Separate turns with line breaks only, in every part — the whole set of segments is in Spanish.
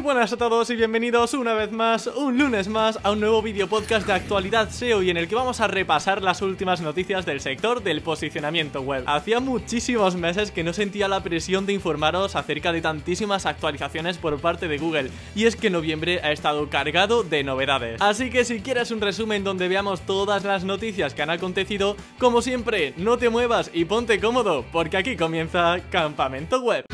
Muy buenas a todos y bienvenidos una vez más, un lunes más, a un nuevo vídeo podcast de actualidad SEO y en el que vamos a repasar las últimas noticias del sector del posicionamiento web. Hacía muchísimos meses que no sentía la presión de informaros acerca de tantísimas actualizaciones por parte de Google, y es que noviembre ha estado cargado de novedades. Así que si quieres un resumen donde veamos todas las noticias que han acontecido, como siempre, no te muevas y ponte cómodo, porque aquí comienza Campamento Web.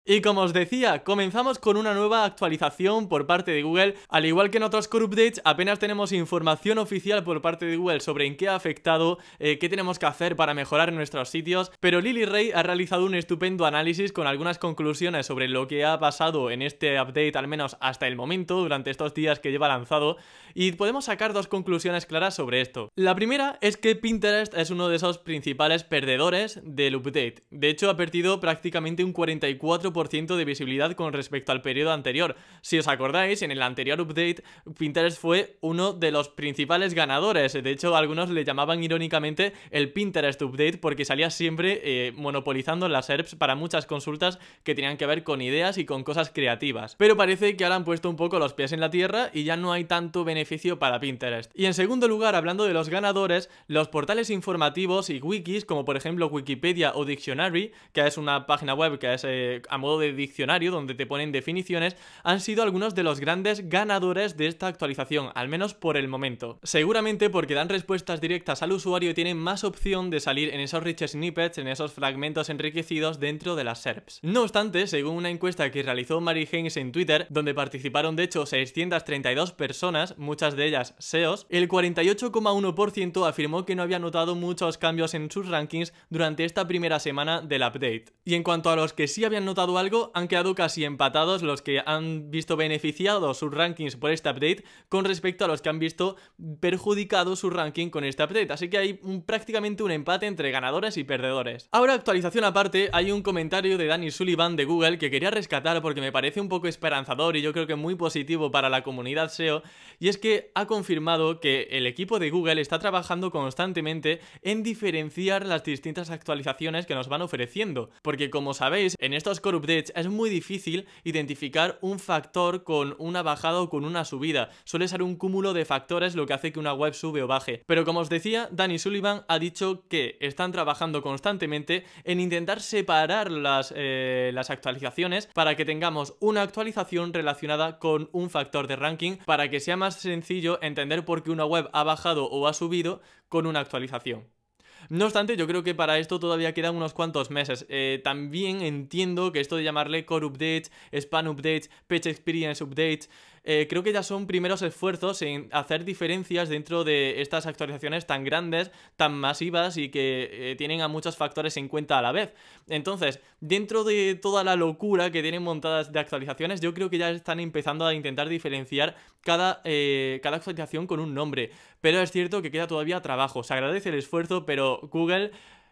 Y como os decía, comenzamos con una nueva actualización por parte de Google. Al igual que en otros core updates, apenas tenemos información oficial por parte de Google sobre en qué ha afectado, qué tenemos que hacer para mejorar nuestros sitios, pero Lily Ray ha realizado un estupendo análisis con algunas conclusiones sobre lo que ha pasado en este update, al menos hasta el momento, durante estos días que lleva lanzado, y podemos sacar dos conclusiones claras sobre esto. La primera es que Pinterest es uno de esos principales perdedores del update. De hecho, ha perdido prácticamente un 44% de visibilidad con respecto al periodo anterior. Si os acordáis, en el anterior update Pinterest fue uno de los principales ganadores. De hecho, algunos le llamaban irónicamente el Pinterest Update porque salía siempre monopolizando las SERPs para muchas consultas que tenían que ver con ideas y con cosas creativas. Pero parece que ahora han puesto un poco los pies en la tierra y ya no hay tanto beneficio para Pinterest. Y en segundo lugar, hablando de los ganadores, los portales informativos y wikis, como por ejemplo Wikipedia o Dictionary, que es una página web que es a modo de diccionario donde te ponen definiciones, han sido algunos de los grandes ganadores de esta actualización, al menos por el momento. Seguramente porque dan respuestas directas al usuario y tienen más opción de salir en esos rich snippets, en esos fragmentos enriquecidos dentro de las SERPs. No obstante, según una encuesta que realizó Mary Haynes en Twitter, donde participaron de hecho 632 personas, muchas de ellas SEOs, el 48,1% afirmó que no había notado muchos cambios en sus rankings durante esta primera semana del update. Y en cuanto a los que sí habían notado algo, han quedado casi empatados los que han visto beneficiados sus rankings por este update con respecto a los que han visto perjudicado su ranking con este update, así que hay prácticamente un empate entre ganadores y perdedores. Ahora, actualización aparte, hay un comentario de Danny Sullivan de Google que quería rescatar porque me parece un poco esperanzador y yo creo que muy positivo para la comunidad SEO, y es que ha confirmado que el equipo de Google está trabajando constantemente en diferenciar las distintas actualizaciones que nos van ofreciendo, porque como sabéis, en estos core updates es muy difícil identificar un factor con una bajada o con una subida. Suele ser un cúmulo de factores lo que hace que una web sube o baje. Pero como os decía, Danny Sullivan ha dicho que están trabajando constantemente en intentar separar las actualizaciones para que tengamos una actualización relacionada con un factor de ranking, para que sea más sencillo entender por qué una web ha bajado o ha subido con una actualización. No obstante, yo creo que para esto todavía quedan unos cuantos meses. También entiendo que esto de llamarle Core Updates, Span Updates, Page Experience Updates, creo que ya son primeros esfuerzos en hacer diferencias dentro de estas actualizaciones tan grandes, tan masivas y que tienen a muchos factores en cuenta a la vez. Entonces, dentro de toda la locura que tienen montadas de actualizaciones, yo creo que ya están empezando a intentar diferenciar cada actualización con un nombre. Pero es cierto que queda todavía trabajo. Se agradece el esfuerzo, pero Google,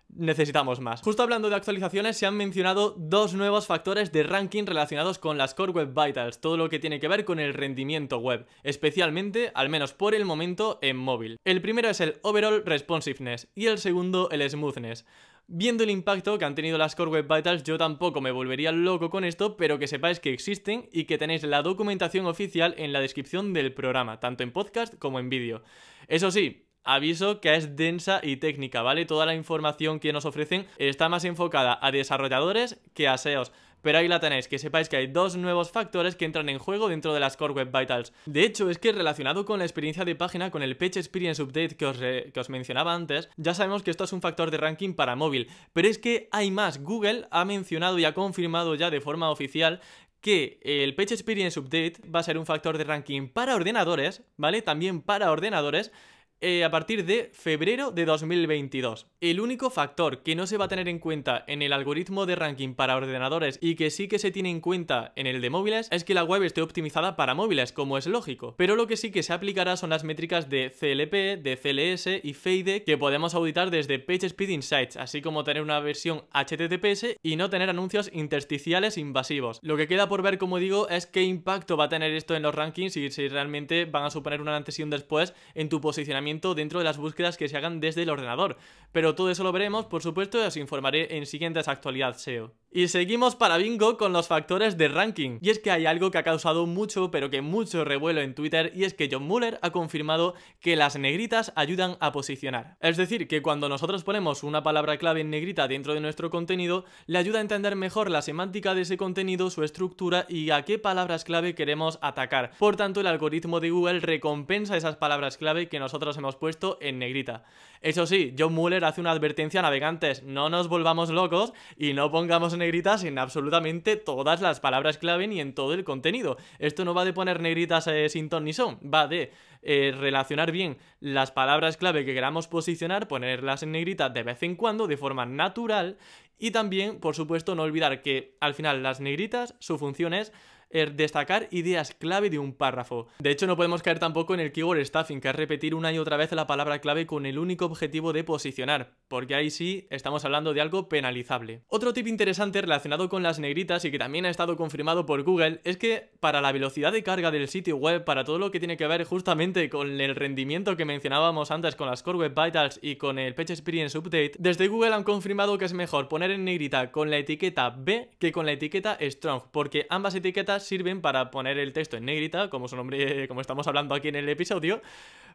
necesitamos más. Justo hablando de actualizaciones, se han mencionado dos nuevos factores de ranking relacionados con las Core Web Vitals, todo lo que tiene que ver con el rendimiento web, especialmente, al menos por el momento, en móvil. El primero es el Overall Responsiveness y el segundo el Smoothness. Viendo el impacto que han tenido las Core Web Vitals, yo tampoco me volvería loco con esto, pero que sepáis que existen y que tenéis la documentación oficial en la descripción del programa, tanto en podcast como en vídeo. Eso sí, aviso que es densa y técnica, ¿vale? Toda la información que nos ofrecen está más enfocada a desarrolladores que a SEOs. Pero ahí la tenéis, que sepáis que hay dos nuevos factores que entran en juego dentro de las Core Web Vitals. De hecho, es que relacionado con la experiencia de página, con el Page Experience Update que os mencionaba antes, ya sabemos que esto es un factor de ranking para móvil. Pero es que hay más. Google ha mencionado y ha confirmado ya de forma oficial que el Page Experience Update va a ser un factor de ranking para ordenadores, ¿vale? También para ordenadores, a partir de febrero de 2022. El único factor que no se va a tener en cuenta en el algoritmo de ranking para ordenadores y que sí que se tiene en cuenta en el de móviles es que la web esté optimizada para móviles, como es lógico. Pero lo que sí que se aplicará son las métricas de CLP, de CLS y FAIDE que podemos auditar desde PageSpeed Insights, así como tener una versión HTTPS y no tener anuncios intersticiales invasivos. Lo que queda por ver, como digo, es qué impacto va a tener esto en los rankings y si realmente van a suponer un antes y un después en tu posicionamiento posicionamiento dentro de las búsquedas que se hagan desde el ordenador. Pero todo eso lo veremos, por supuesto, y os informaré en siguientes Actualidad SEO. Y seguimos para bingo con los factores de ranking. Y es que hay algo que ha causado mucho, pero que mucho revuelo en Twitter, y es que John Mueller ha confirmado que las negritas ayudan a posicionar. Es decir, que cuando nosotros ponemos una palabra clave en negrita dentro de nuestro contenido, le ayuda a entender mejor la semántica de ese contenido, su estructura y a qué palabras clave queremos atacar. Por tanto, el algoritmo de Google recompensa esas palabras clave que nosotros hemos puesto en negrita. Eso sí, John Mueller hace una advertencia a navegantes: no nos volvamos locos y no pongamos negritas en absolutamente todas las palabras clave ni en todo el contenido. Esto no va de poner negritas sin ton ni son, va de relacionar bien las palabras clave que queramos posicionar, ponerlas en negrita de vez en cuando de forma natural, y también, por supuesto, no olvidar que al final las negritas, su función es destacar ideas clave de un párrafo. De hecho, no podemos caer tampoco en el keyword stuffing, que es repetir una y otra vez la palabra clave con el único objetivo de posicionar, porque ahí sí estamos hablando de algo penalizable. Otro tip interesante relacionado con las negritas y que también ha estado confirmado por Google es que para la velocidad de carga del sitio web, para todo lo que tiene que ver justamente con el rendimiento que mencionábamos antes con las Core Web Vitals y con el Page Experience Update, desde Google han confirmado que es mejor poner en negrita con la etiqueta B que con la etiqueta Strong, porque ambas etiquetas sirven para poner el texto en negrita, como su nombre, como estamos hablando aquí en el episodio,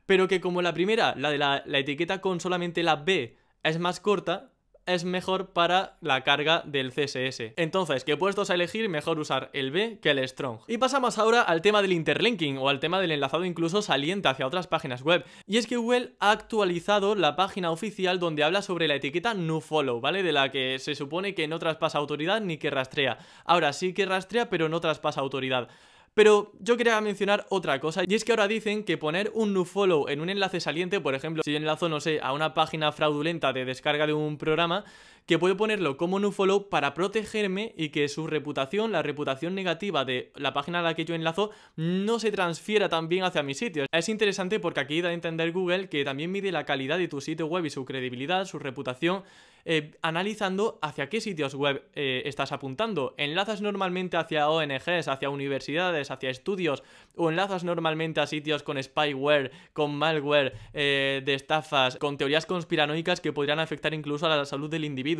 pero que como la primera, la de la etiqueta con solamente la B, es más corta, es mejor para la carga del CSS. Entonces, que puestos a elegir, mejor usar el B que el Strong. Y pasamos ahora al tema del interlinking, o al tema del enlazado incluso saliente hacia otras páginas web. Y es que Google ha actualizado la página oficial donde habla sobre la etiqueta nofollow, ¿vale? De la que se supone que no traspasa autoridad ni que rastrea. Ahora sí que rastrea, pero no traspasa autoridad. Pero yo quería mencionar otra cosa, y es que ahora dicen que poner un nofollow en un enlace saliente, por ejemplo, si yo enlazo, no sé, a una página fraudulenta de descarga de un programa, que puedo ponerlo como nofollow para protegerme y que su reputación, la reputación negativa de la página a la que yo enlazo, no se transfiera también hacia mi sitio. Es interesante porque aquí da a entender Google que también mide la calidad de tu sitio web y su credibilidad, su reputación, analizando hacia qué sitios web estás apuntando. ¿Enlazas normalmente hacia ONGs, hacia universidades, hacia estudios? ¿O enlazas normalmente a sitios con spyware, con malware, de estafas, con teorías conspiranoicas que podrían afectar incluso a la salud del individuo?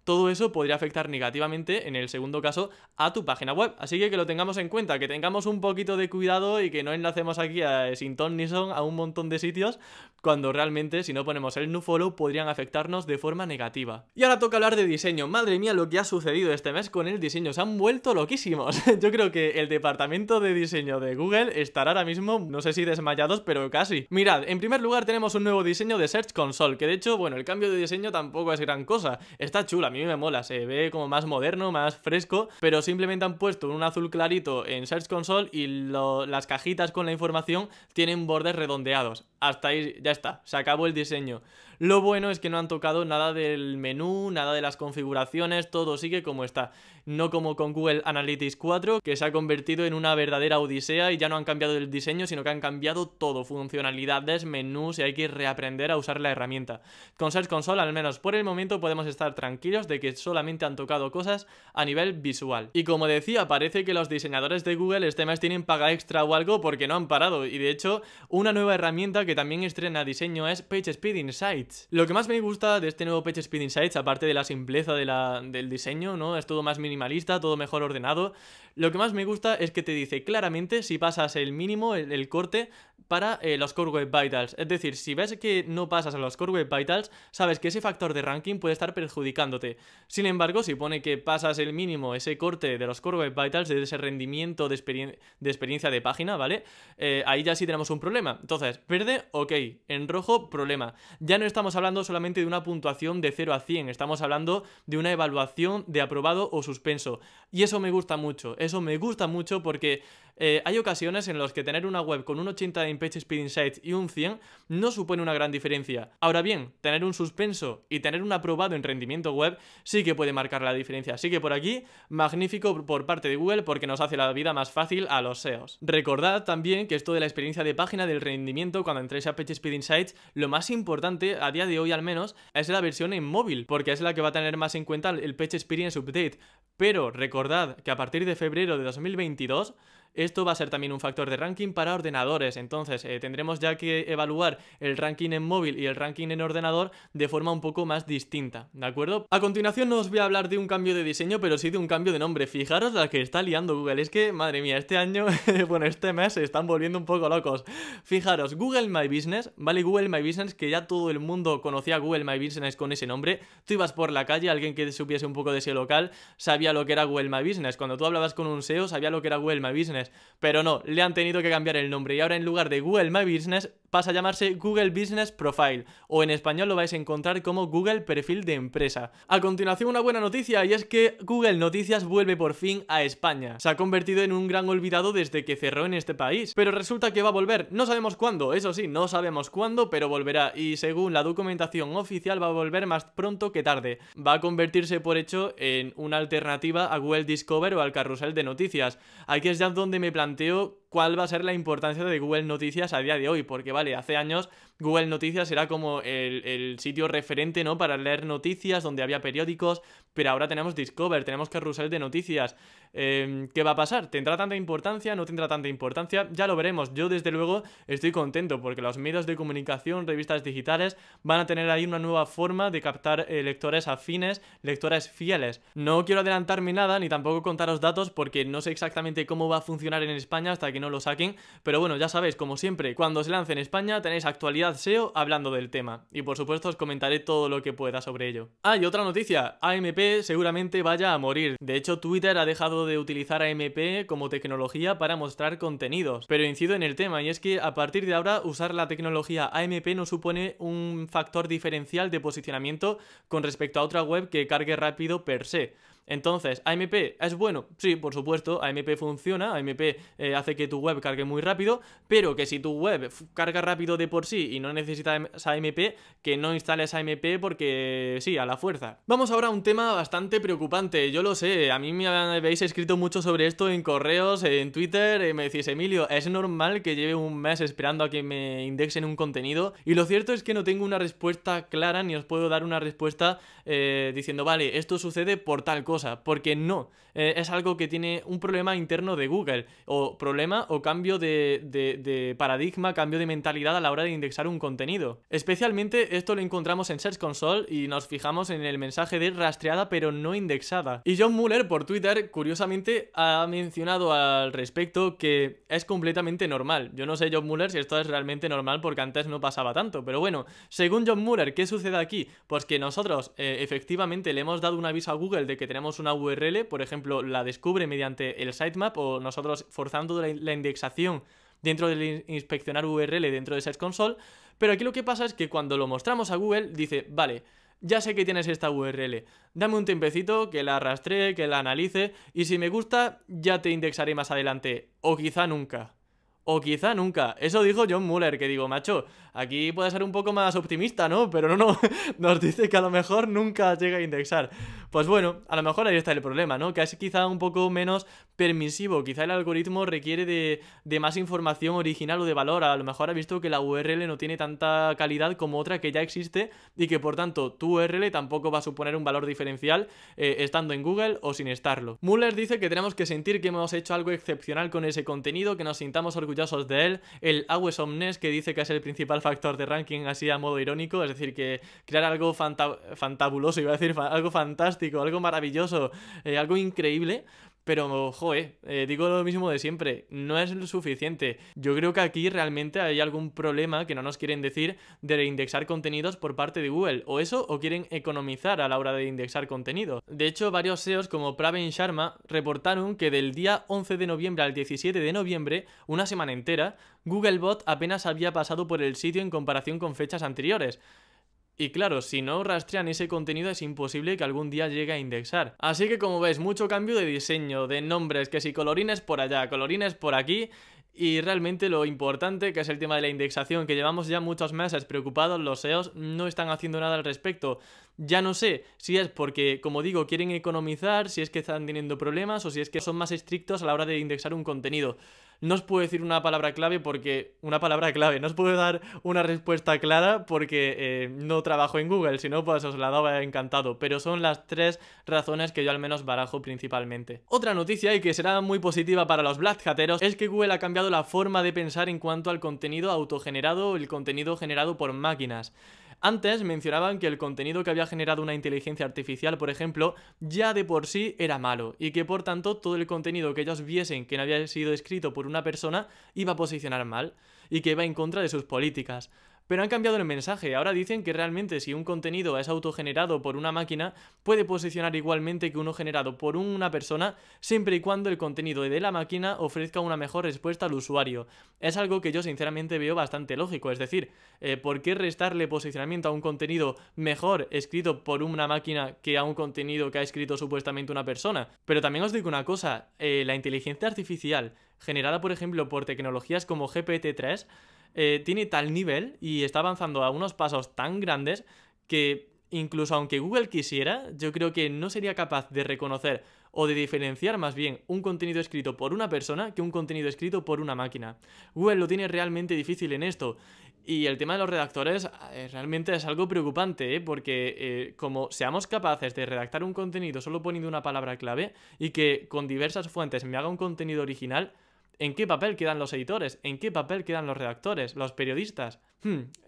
Todo eso podría afectar negativamente, en el segundo caso, a tu página web. Así que lo tengamos en cuenta, que tengamos un poquito de cuidado y que no enlacemos aquí sin ton ni son a un montón de sitios, cuando realmente, si no ponemos el nofollow, podrían afectarnos de forma negativa. Y ahora toca hablar de diseño. Madre mía, lo que ha sucedido este mes con el diseño. Se han vuelto loquísimos. Yo creo que el departamento de diseño de Google estará ahora mismo, no sé si desmayados, pero casi. Mirad, en primer lugar tenemos un nuevo diseño de Search Console, que de hecho, bueno, el cambio de diseño tampoco es gran cosa. Está chula, a mí me mola, se ve como más moderno, más fresco, pero simplemente han puesto un azul clarito en Search Console y las cajitas con la información tienen bordes redondeados. Hasta ahí ya está, se acabó el diseño. Lo bueno es que no han tocado nada del menú, nada de las configuraciones, todo sigue como está. No como con Google Analytics 4, que se ha convertido en una verdadera odisea y ya no han cambiado el diseño, sino que han cambiado todo, funcionalidades, menús, y hay que reaprender a usar la herramienta. Con Search Console, al menos por el momento, podemos estar tranquilos de que solamente han tocado cosas a nivel visual. Y como decía, parece que los diseñadores de Google este mes tienen paga extra o algo porque no han parado, y de hecho, una nueva herramienta que también estrena diseño es PageSpeed Insights. Lo que más me gusta de este nuevo PageSpeed Insights, aparte de la simpleza del diseño, ¿no? Es todo más minimalista, todo mejor ordenado. Lo que más me gusta es que te dice claramente si pasas el mínimo, el corte, para los Core Web Vitals. Es decir, si ves que no pasas a los Core Web Vitals, sabes que ese factor de ranking puede estar perjudicándote. Sin embargo, si pone que pasas el mínimo, ese corte de los Core Web Vitals, de ese rendimiento de experiencia de página, ¿vale? Ahí ya sí tenemos un problema. Entonces, verde, ok. En rojo, problema. Ya no estamos hablando solamente de una puntuación de 0 a 100, estamos hablando de una evaluación de aprobado o suspenso. Y eso me gusta mucho porque hay ocasiones en las que tener una web con un 80 en PageSpeed Insights y un 100 no supone una gran diferencia. Ahora bien, tener un suspenso y tener un aprobado en rendimiento web sí que puede marcar la diferencia. Así que por aquí, magnífico por parte de Google porque nos hace la vida más fácil a los SEOs. Recordad también que esto de la experiencia de página, del rendimiento, cuando entréis a PageSpeed Insights, lo más importante, a día de hoy al menos, es la versión en móvil, porque es la que va a tener más en cuenta el Page Experience Update. Pero recordad que a partir de febrero de 2022 esto va a ser también un factor de ranking para ordenadores. Entonces tendremos ya que evaluar el ranking en móvil y el ranking en ordenador de forma un poco más distinta, ¿de acuerdo? A continuación no os voy a hablar de un cambio de diseño, pero sí de un cambio de nombre. Fijaros la que está liando Google, es que, madre mía, este año, bueno, este mes se están volviendo un poco locos. Fijaros, Google My Business, ¿vale? Google My Business, que ya todo el mundo conocía Google My Business con ese nombre. Tú ibas por la calle, alguien que supiese un poco de ese local sabía lo que era Google My Business. Cuando tú hablabas con un SEO sabía lo que era Google My Business. Pero no, le han tenido que cambiar el nombre y ahora en lugar de Google My Business pasa a llamarse Google Business Profile, o en español lo vais a encontrar como Google Perfil de Empresa. A continuación una buena noticia, y es que Google Noticias vuelve por fin a España. Se ha convertido en un gran olvidado desde que cerró en este país, pero resulta que va a volver. No sabemos cuándo, eso sí, no sabemos cuándo, pero volverá, y según la documentación oficial va a volver más pronto que tarde. Va a convertirse por hecho en una alternativa a Google Discover o al carrusel de noticias. Aquí es ya donde me planteo cuál va a ser la importancia de Google Noticias a día de hoy, porque vale, hace años Google Noticias era como el sitio referente, ¿no?, para leer noticias, donde había periódicos, pero ahora tenemos Discover, tenemos carrusel de noticias. ¿Qué va a pasar? ¿Tendrá tanta importancia? ¿No tendrá tanta importancia? Ya lo veremos. Yo desde luego estoy contento porque los medios de comunicación, revistas digitales, van a tener ahí una nueva forma de captar lectores afines, lectores fieles. No quiero adelantarme nada ni tampoco contaros datos porque no sé exactamente cómo va a funcionar en España hasta que no lo saquen, pero bueno, ya sabéis, como siempre, cuando se lance en España tenéis actualidad SEO hablando del tema y por supuesto os comentaré todo lo que pueda sobre ello. Y otra noticia, AMP seguramente vaya a morir. De hecho, Twitter ha dejado de utilizar AMP como tecnología para mostrar contenidos, pero incido en el tema, y es que a partir de ahora usar la tecnología AMP no supone un factor diferencial de posicionamiento con respecto a otra web que cargue rápido per se. Entonces, ¿AMP es bueno? Sí, por supuesto, AMP funciona, AMP hace que tu web cargue muy rápido, pero que si tu web carga rápido de por sí y no necesitas AMP, que no instales AMP porque sí, a la fuerza. Vamos ahora a un tema bastante preocupante, yo lo sé, a mí me habéis escrito mucho sobre esto en correos, en Twitter, me decís, Emilio, ¿es normal que lleve un mes esperando a que me indexen un contenido? Y lo cierto es que no tengo una respuesta clara, ni os puedo dar una respuesta diciendo, vale, esto sucede por tal cosa. Porque no, es algo que tiene un problema interno de Google, o problema o cambio de paradigma, cambio de mentalidad a la hora de indexar un contenido. Especialmente esto lo encontramos en Search Console y nos fijamos en el mensaje de rastreada pero no indexada. Y John Mueller por Twitter curiosamente ha mencionado al respecto que es completamente normal. Yo no sé, John Mueller, si esto es realmente normal porque antes no pasaba tanto, pero bueno, según John Mueller, ¿qué sucede aquí? Pues que nosotros efectivamente le hemos dado un aviso a Google de que tenemos una URL, por ejemplo, la descubre mediante el sitemap o nosotros forzando la indexación dentro del inspeccionar URL dentro de Search Console, pero aquí lo que pasa es que cuando lo mostramos a Google dice, vale, ya sé que tienes esta URL, dame un tiempecito que la rastree, que la analice y si me gusta ya te indexaré más adelante, o quizá nunca. O quizá nunca. Eso dijo John Mueller, que digo, macho, aquí puede ser un poco más optimista, ¿no? Pero no, nos dice que a lo mejor nunca llega a indexar. Pues bueno, a lo mejor ahí está el problema, ¿no? Que es quizá un poco menos permisivo. Quizá el algoritmo requiere de más información original o de valor. A lo mejor ha visto que la URL no tiene tanta calidad como otra que ya existe y que por tanto tu URL tampoco va a suponer un valor diferencial estando en Google o sin estarlo. Mueller dice que tenemos que sentir que hemos hecho algo excepcional con ese contenido, que nos sintamos orgullosos de él. El Awesomness, que dice que es el principal factor de ranking así a modo irónico, es decir, que crear algo fantabuloso, iba a decir, algo fantástico, algo maravilloso, algo increíble. Pero, joder, digo lo mismo de siempre, no es lo suficiente. Yo creo que aquí realmente hay algún problema que no nos quieren decir de indexar contenidos por parte de Google. O eso, o quieren economizar a la hora de indexar contenido. De hecho, varios SEOs como Praveen Sharma reportaron que del día 11 de noviembre al 17 de noviembre, una semana entera, Googlebot apenas había pasado por el sitio en comparación con fechas anteriores. Y claro, si no rastrean ese contenido es imposible que algún día llegue a indexar. Así que como ves, mucho cambio de diseño, de nombres, que si colorines por allá, colorines por aquí. Y realmente lo importante, que es el tema de la indexación, que llevamos ya muchos meses preocupados, los SEOs no están haciendo nada al respecto. Ya no sé si es porque, como digo, quieren economizar, si es que están teniendo problemas o si es que son más estrictos a la hora de indexar un contenido. No os puedo decir una palabra clave porque... Una palabra clave, no os puedo dar una respuesta clara porque no trabajo en Google, si no pues os la daba encantado, pero son las 3 razones que yo al menos barajo principalmente. Otra noticia y que será muy positiva para los Black Hateros es que Google ha cambiado la forma de pensar en cuanto al contenido autogenerado o el contenido generado por máquinas. Antes mencionaban que el contenido que había generado una inteligencia artificial, por ejemplo, ya de por sí era malo y que por tanto todo el contenido que ellos viesen que no había sido escrito por una persona iba a posicionar mal y que iba en contra de sus políticas. Pero han cambiado el mensaje, ahora dicen que realmente si un contenido es autogenerado por una máquina, puede posicionar igualmente que uno generado por una persona, siempre y cuando el contenido de la máquina ofrezca una mejor respuesta al usuario. Es algo que yo sinceramente veo bastante lógico, es decir, ¿por qué restarle posicionamiento a un contenido mejor escrito por una máquina que a un contenido que ha escrito supuestamente una persona? Pero también os digo una cosa, la inteligencia artificial generada por ejemplo por tecnologías como GPT-3 tiene tal nivel y está avanzando a unos pasos tan grandes que incluso aunque Google quisiera, yo creo que no sería capaz de reconocer o de diferenciar más bien un contenido escrito por una persona que un contenido escrito por una máquina. Google lo tiene realmente difícil en esto. Y el tema de los redactores realmente es algo preocupante, porque como seamos capaces de redactar un contenido solo poniendo una palabra clave y que con diversas fuentes me haga un contenido original, ¿en qué papel quedan los editores? ¿En qué papel quedan los redactores? ¿Los periodistas?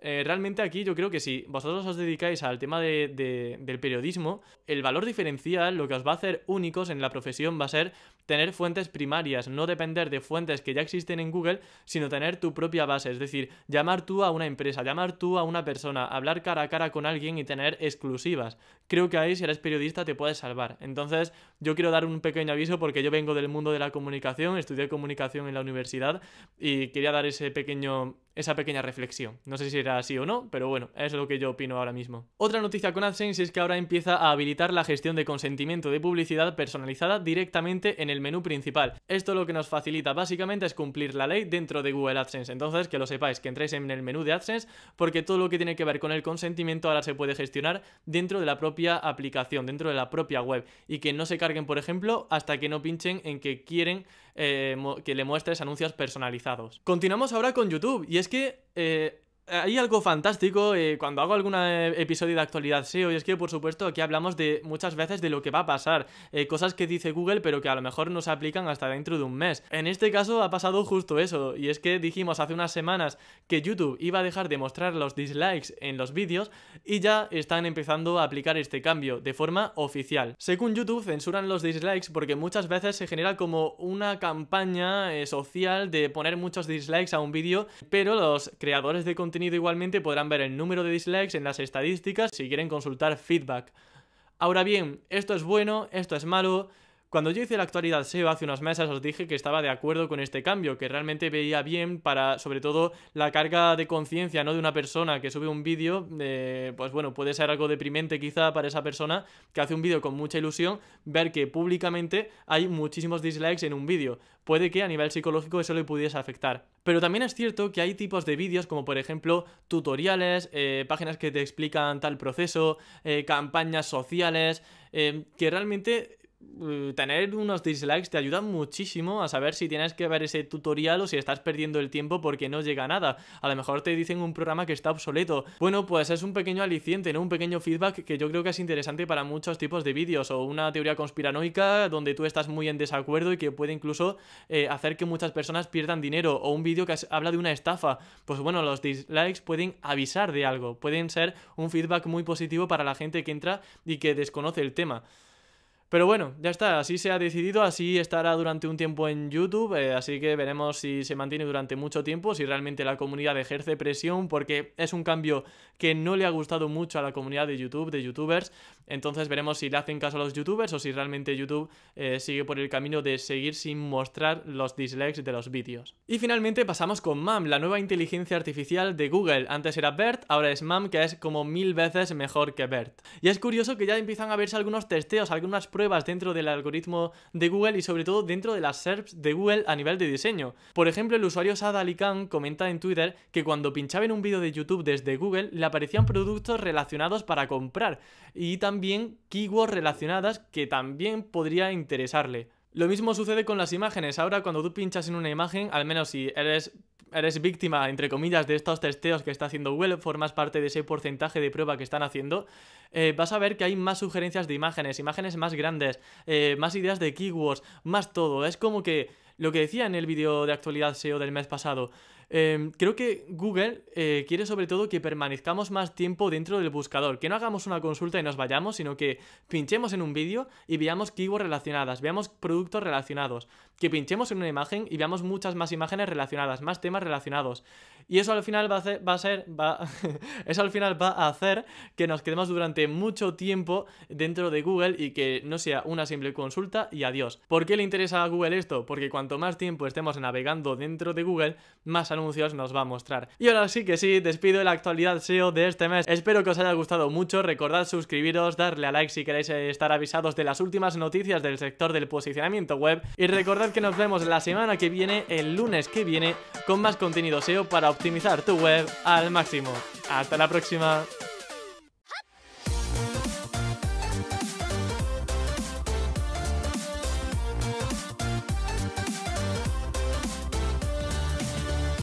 Realmente aquí yo creo que si vosotros os dedicáis al tema del periodismo, el valor diferencial, lo que os va a hacer únicos en la profesión va a ser tener fuentes primarias, no depender de fuentes que ya existen en Google, sino tener tu propia base, es decir, llamar tú a una empresa, llamar tú a una persona, hablar cara a cara con alguien y tener exclusivas. Creo que ahí si eres periodista te puedes salvar. Entonces yo quiero dar un pequeño aviso porque yo vengo del mundo de la comunicación, estudié comunicación en la universidad y quería dar esa pequeña reflexión. No sé si era así o no, pero bueno, es lo que yo opino ahora mismo. Otra noticia con AdSense es que ahora empieza a habilitar la gestión de consentimiento de publicidad personalizada directamente en el menú principal. Esto lo que nos facilita básicamente es cumplir la ley dentro de Google AdSense. Entonces, que lo sepáis, que entréis en el menú de AdSense porque todo lo que tiene que ver con el consentimiento ahora se puede gestionar dentro de la propia aplicación, dentro de la propia web y que no se carguen, por ejemplo, hasta que no pinchen en que quieren que le muestres anuncios personalizados. Continuamos ahora con YouTube y es que hay algo fantástico cuando hago algún episodio de actualidad SEO y es que por supuesto aquí hablamos de muchas veces de lo que va a pasar, cosas que dice Google pero que a lo mejor no se aplican hasta dentro de un mes. En este caso ha pasado justo eso y es que dijimos hace unas semanas que YouTube iba a dejar de mostrar los dislikes en los vídeos y ya están empezando a aplicar este cambio de forma oficial. Según YouTube censuran los dislikes porque muchas veces se genera como una campaña social de poner muchos dislikes a un vídeo, pero los creadores de contenido igualmente podrán ver el número de dislikes en las estadísticas si quieren consultar feedback. Ahora bien, esto es bueno, esto es malo. Cuando yo hice la actualidad SEO hace unos meses os dije que estaba de acuerdo con este cambio, que realmente veía bien para, sobre todo, la carga de conciencia, ¿no?, de una persona que sube un vídeo, pues bueno, puede ser algo deprimente quizá para esa persona que hace un vídeo con mucha ilusión, ver que públicamente hay muchísimos dislikes en un vídeo. Puede que a nivel psicológico eso le pudiese afectar. Pero también es cierto que hay tipos de vídeos como por ejemplo tutoriales, páginas que te explican tal proceso, campañas sociales, que realmente tener unos dislikes te ayuda muchísimo a saber si tienes que ver ese tutorial o si estás perdiendo el tiempo porque no llega a nada. A lo mejor te dicen un programa que está obsoleto. Bueno, pues es un pequeño aliciente, ¿no? Un pequeño feedback que yo creo que es interesante para muchos tipos de vídeos, o una teoría conspiranoica donde tú estás muy en desacuerdo y que puede incluso hacer que muchas personas pierdan dinero, o un vídeo que habla de una estafa. Pues bueno, los dislikes pueden avisar de algo, pueden ser un feedback muy positivo para la gente que entra y que desconoce el tema. Pero bueno, ya está, así se ha decidido, así estará durante un tiempo en YouTube, así que veremos si se mantiene durante mucho tiempo, si realmente la comunidad ejerce presión, porque es un cambio que no le ha gustado mucho a la comunidad de YouTube, de youtubers, entonces veremos si le hacen caso a los youtubers o si realmente YouTube sigue por el camino de seguir sin mostrar los dislikes de los vídeos. Y finalmente pasamos con MAM, la nueva inteligencia artificial de Google. Antes era BERT, ahora es MAM, que es como 1000 veces mejor que BERT. Y es curioso que ya empiezan a verse algunos testeos, algunas pruebas pruebas dentro del algoritmo de Google y sobre todo dentro de las SERPs de Google a nivel de diseño. Por ejemplo, el usuario Sad Ali Khan comenta en Twitter que cuando pinchaba en un vídeo de YouTube desde Google le aparecían productos relacionados para comprar y también keywords relacionadas que también podría interesarle. Lo mismo sucede con las imágenes. Ahora cuando tú pinchas en una imagen, al menos si eres víctima, entre comillas, de estos testeos que está haciendo Google, formas parte de ese porcentaje de prueba que están haciendo, vas a ver que hay más sugerencias de imágenes más grandes, más ideas de keywords, más todo. Es como que lo que decía en el vídeo de actualidad SEO del mes pasado, creo que Google quiere sobre todo que permanezcamos más tiempo dentro del buscador, que no hagamos una consulta y nos vayamos, sino que pinchemos en un vídeo y veamos keywords relacionadas, veamos productos relacionados, que pinchemos en una imagen y veamos muchas más imágenes relacionadas, más temas relacionados. Y eso al final eso al final va a hacer que nos quedemos durante mucho tiempo dentro de Google y que no sea una simple consulta y adiós. ¿Por qué le interesa a Google esto? Porque cuanto más tiempo estemos navegando dentro de Google, más anuncios nos va a mostrar. Y ahora sí que sí, despido la actualidad SEO de este mes. Espero que os haya gustado mucho. Recordad suscribiros, darle a like si queréis estar avisados de las últimas noticias del sector del posicionamiento web. Y recordad que nos vemos la semana que viene, el lunes que viene, con más contenido SEO para optimizar tu web al máximo. ¡Hasta la próxima!